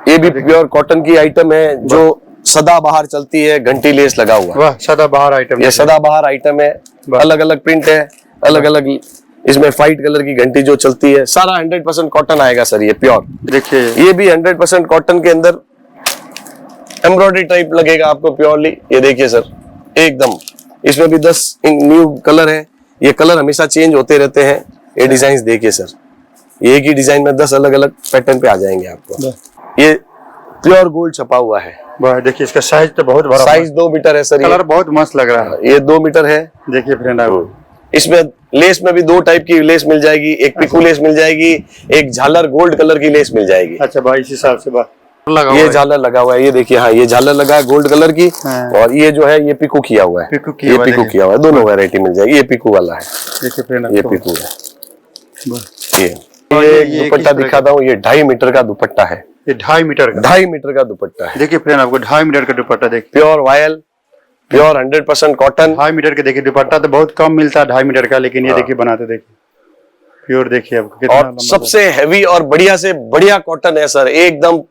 ये भी pure cotton की आइटम है जो सदाबहार चलती है, घंटी लेस लगा हुआ। वाह, सदाबहार आइटम। ये सदाबहार आइटम है, अलग अलग प्रिंट है, अलग अलग। इसमें व्हाइट कलर की घंटी जो चलती है, सारा 100% कॉटन आएगा सर। ये प्योर देखिए, ये भी 100% कॉटन के अंदर एम्ब्रॉयडरी टाइप लगेगा आपको प्योरली। ये देखिए सर, एकदम। इसमें भी 10 न्यू कलर है। ये कलर हमेशा चेंज होते रहते हैं। ये डिजाइन देखिए सर, ये एक ही डिजाइन में 10 अलग अलग पैटर्न पे आ जाएंगे आपको। ये प्योर गोल्ड छपा हुआ है। वाह, देखिए इसका साइज तो बहुत बड़ा, साइज 2 मीटर है सर। कलर बहुत मस्त लग रहा है। ये 2 मीटर है। देखिए फ्रेंड, आप इसमें लेस में भी 2 टाइप की लेस मिल जाएगी। एक पिकू लेस मिल जाएगी, एक झालर गोल्ड कलर की लेस मिल जाएगी। अच्छा भाई, इस हिसाब से ये झालर लगा हुआ है। ये देखिए, हाँ, ये झालर लगा है गोल्ड कलर की। और ये जो है ये पिकू किया हुआ है। पिकू किया हुआ है। दोनों वैरायटी मिल जाएगी। ये पिकू वाला है। देखिए फ्रेंड, ये पिकू है। ये दुपट्टा दिखाता हूँ। ये 2.5 मीटर का दुपट्टा है। ये 2.5 मीटर का 2.5 मीटर का दुपट्टा है। देखिए फ्रेंड, आपको 2.5 मीटर का दुपट्टा देखिए, pure voile, pure 100% cotton. 2.5 metre के देखिए दुपट्टा तो बहुत कम मिलता है 2.5 मीटर का, लेकिन ये देखिए बनाते देखिए प्योर। देखिए आपको कितना और सबसे हैवी और बढ़िया से बढ़िया कॉटन है सर, एकदम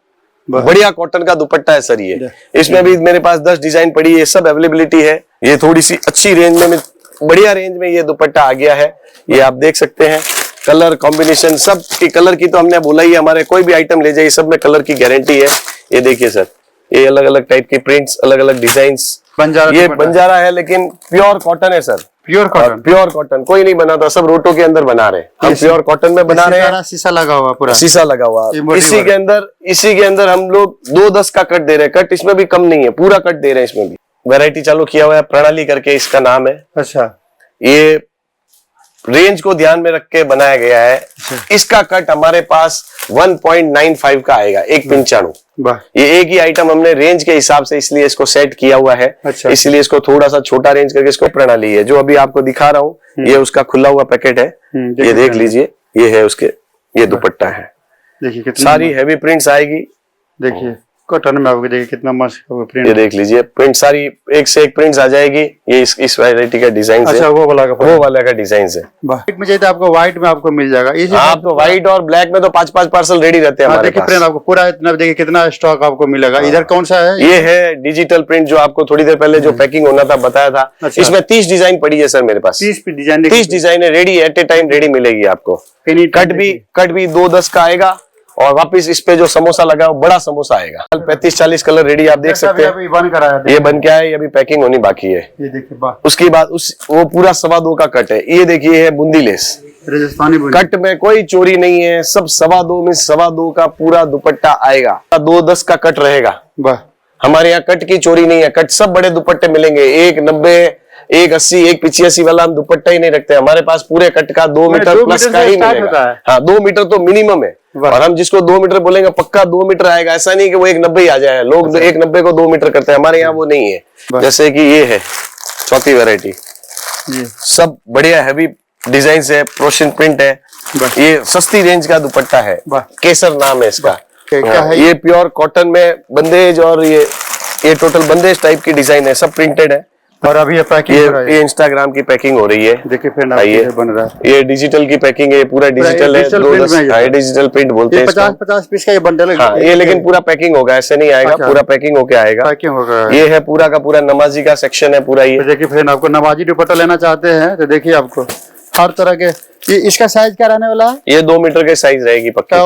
बढ़िया कॉटन का दुपट्टा है सर। ये इसमें भी मेरे पास 10 डिजाइन पड़ी है, सब अवेलेबिलिटी है। ये थोड़ी सी अच्छी रेंज में, बढ़िया रेंज में ये दुपट्टा आ गया है। ये आप देख सकते हैं, कलर कॉम्बिनेशन सब की, कलर की तो हमने बोला ही, हमारे कोई भी आइटम ले जाइए सब में कलर की गारंटी है। ये देखिए सर, ये अलग अलग टाइप की प्रिंट्स, अलग अलग डिजाइन्स। ये बंजारा है लेकिन प्योर कॉटन है sir. Pure cotton, pure cotton कोई नहीं बनाता, सब रोटो के अंदर बना रहे हैं। हम प्योर कॉटन में बना रहे हैं। शीशा लगा हुआ, पूरा शीशा लगा हुआ। इसी के अंदर हम लोग 2.10 का कट दे रहे हैं। कट इसमें भी कम नहीं है, पूरा कट दे रहे हैं इसमें भी। वैरायटी चालू किया हुआ है, प्रणाली करके इसका नाम है। अच्छा, ये रेंज को ध्यान में रख के बनाया गया है। इसका कट हमारे पास 1.95 का आएगा, 1.95। ये एक ही आइटम हमने रेंज के हिसाब से इसलिए इसको सेट किया हुआ है। अच्छा, इसलिए इसको थोड़ा सा छोटा रेंज करके इसको प्रणाली है जो अभी आपको दिखा रहा हूँ। ये उसका खुला हुआ पैकेट है। ये देख लीजिए, ये है उसके, ये दुपट्टा है। देखिए सारी हैवी प्रिंट्स आएगी। देखिए कॉटन में आपको देखिए कितना मस्त प्रिंट। ये देख लीजिए, प्रिंट सारी एक से एक प्रिंट्स आ जाएगी। ये इस वैरायटी का डिजाइन है। अच्छा, वो वाला का डिजाइन है। व्हाइट में चाहिए तो आपको व्हाइट में आपको मिल जाएगा। आपको व्हाइट और ब्लैक में तो 5-5 पार्सल रेडी रहते हैं हमारे पास। आपको पूरा इतना देखिए कितना स्टॉक आपको मिलेगा। इधर कौन सा है? ये है डिजिटल प्रिंट, जो आपको थोड़ी देर पहले जो पैकिंग होना था बताया था। इसमें 30 डिजाइन पड़ी है सर मेरे पास। 30 डिजाइन है ready, at a time ready मिलेगी आपको। कट भी 2.10 का आएगा। और वापिस इस पे जो समोसा लगा है वो बड़ा समोसा आएगा। 35-40 कलर रेडी, आप देख सकते हैं। ये बन के आया, ये अभी पैकिंग होनी बाकी है। ये देखिए, उसके बाद वो पूरा 2.25 का कट है। ये देखिए है बूंदी लेस, राजस्थानी कट में कोई चोरी नहीं है, सब 2.25 में 2.25 का पूरा दुपट्टा आएगा। 2.10 का कट रहेगा। हमारे यहाँ कट की चोरी नहीं है। कट सब बड़े दुपट्टे मिलेंगे, 1.90, 1.80, 1.85 वाला हम दुपट्टा ही नहीं रखते। हमारे पास पूरे कट का 2 मीटर प्लस का ही मिलेगा। हाँ, 2 मीटर तो मिनिमम है। और हम जिसको 2 मीटर बोलेंगे पक्का 2 मीटर आएगा। ऐसा नहीं कि वो 1.90 आ जाए। लोग 1.90 को 2 मीटर करते हैं, हमारे यहाँ वो नहीं है। जैसे कि ये है चौथी वैरायटी, सब बढ़िया हैवी डिजाइन है, प्रोशन प्रिंट है। ये सस्ती रेंज का दुपट्टा है, केसर नाम है इसका। ये प्योर कॉटन में बंदेज, और ये टोटल बंदेज टाइप की डिजाइन है, सब प्रिंटेड है। और अभी ये पैकिंग हो रहा है। ये इंस्टाग्राम की पैकिंग हो रही है। देखिए फ्रेंड, बन रहा है। ये डिजिटल की पैकिंग है, पूरा डिजिटल है। डिजिटल प्रिंट बोलते हैं। 50 पीस का ये बंडल है। ये लेकिन पूरा पैकिंग होगा, ऐसे नहीं आएगा। पूरा पैकिंग होके आएगा। ये है पूरा का पूरा नमाजी का सेक्शन है पूरा। ये देखिए फ्रेंड, आपको नमाजी दुपट्टा लेना चाहते हैं तो देखिए आपको हर तरह के। इसका साइज क्या रहने वाला है? ये 2 मीटर के साइज रहेगी पक्का।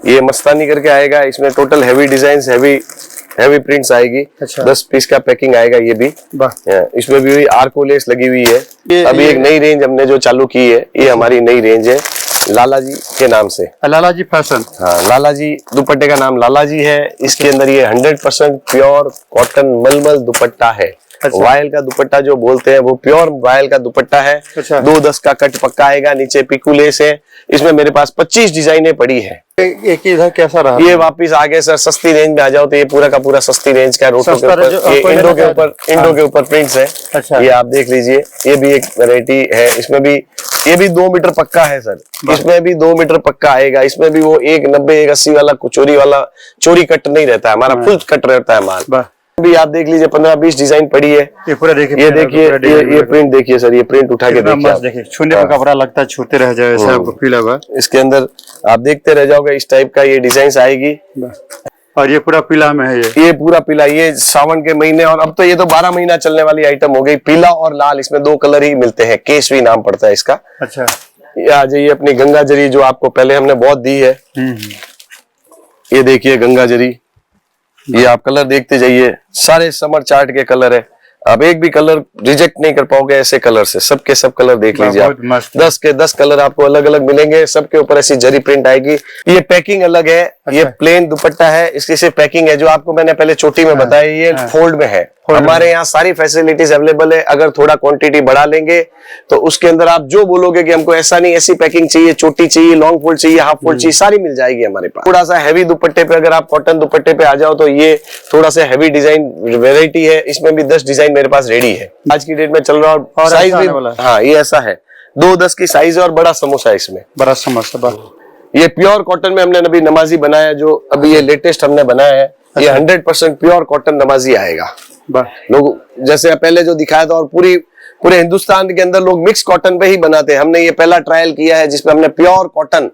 ये मस्तानी करके आएगा। इसमें total heavy design, heavy prints आएगी। अच्छा। 10 पीस का पैकिंग आएगा। ये भी इसमें भी आर्को लेस लगी हुई है। अभी एक नई रेंज हमने जो चालू की है, ये हमारी नई रेंज है लालाजी के नाम से। लालाजी फैशन। हाँ, लालाजी दुपट्टे का नाम लालाजी है। इसके अंदर ये 100% प्योर कॉटन मलमल दुपट्टा है। अच्छा। वायल का दुपट्टा जो बोलते हैं वो प्योर वायल का दुपट्टा है। अच्छा। 2.10 का कट पक्का आएगा। नीचे पिकू लेस है। इसमें मेरे पास 25 डिजाइनें पड़ी है। एक इधर कैसा रहा? ये वापिस आगे सर सस्ती रेंज में आ जाओ तो ये पूरा का पूरा सस्ती रेंज का रोटो के ऊपर, इंडो के ऊपर प्रिंट्स है। अच्छा। ये आप देख लीजिए, ये भी एक वैरायटी है। इसमें भी ये भी 2 मीटर पक्का है सर। इसमें भी 2 मीटर पक्का आएगा। इसमें भी वो 1.90, 1.80 वाला चोरी कट नहीं रहता है, हमारा फुल कट रहता है माल। भी आप देख लीजिए 15-20 डिजाइन पड़ी है। ये पूरा देखिए, ये देखिए, ये प्रिंट देखिए सर। ये प्रिंट उठा के देखिए, छूने में कपड़ा लगता है, छूते रह जाए ऐसा आपको फील होगा। इसके अंदर आप देखते रह जाओगे, इस टाइप का ये डिजाइन आएगी। और ये पूरा पीला में है ये पूरा पीला, ये सावन के महीने, और अब तो ये तो 12 महीना चलने वाली आइटम हो गई। पीला और लाल, इसमें 2 कलर ही मिलते हैं, केसवी नाम पड़ता है इसका। अच्छा, ये आ जाइए अपनी गंगा जरी, जो आपको पहले हमने बहुत दी है। ये देखिए गंगा जरी, ये आप कलर देखते जाइए, सारे समर चार्ट के कलर है। आप एक भी कलर रिजेक्ट नहीं कर पाओगे ऐसे कलर से, सबके सब कलर देख लीजिए आप। 10 के 10 कलर आपको अलग अलग मिलेंगे, सबके ऊपर ऐसी जरी प्रिंट आएगी। ये पैकिंग अलग है। ये प्लेन दुपट्टा है, इसकी सिर्फ पैकिंग है, जो आपको मैंने पहले चोटी में बताया, ये फोल्ड में है। हमारे यहाँ सारी फैसिलिटीज अवेलेबल है। अगर थोड़ा क्वांटिटी बढ़ा लेंगे तो उसके अंदर आप जो बोलोगे कि हमको ऐसा नहीं, ऐसी पैकिंग चाहिए, चोटी चाहिए, लॉन्ग फोल्ड चाहिए, हाफ फोल्ड चाहिए, सारी मिल जाएगी हमारे पास। थोड़ा सा हैवी दुपट्टे पे, अगर आप कॉटन दुपट्टे पे आ जाओ तो ये थोड़ा सा हैवी डिजाइन वेराइटी है, इसमें भी 10 डिजाइन मेरे पास रेडी है आज की डेट में चल रहा है। और साइज भी, हाँ ये ऐसा है, 2-10 की साइज है और बड़ा समोसा है इसमें, बड़ा समोसा। ये प्योर कॉटन में हमने अभी नमाजी बनाया, जो अभी ये लेटेस्ट हमने बनाया है। ये 100% प्योर कॉटन नमाजी आएगा। लोग जैसे पहले जो दिखाया था, और पूरे हिंदुस्तान के अंदर लोग मिक्स कॉटन पे ही बनाते हैं। हमने ये पहला ट्रायल किया है जिसमें हमने प्योर कॉटन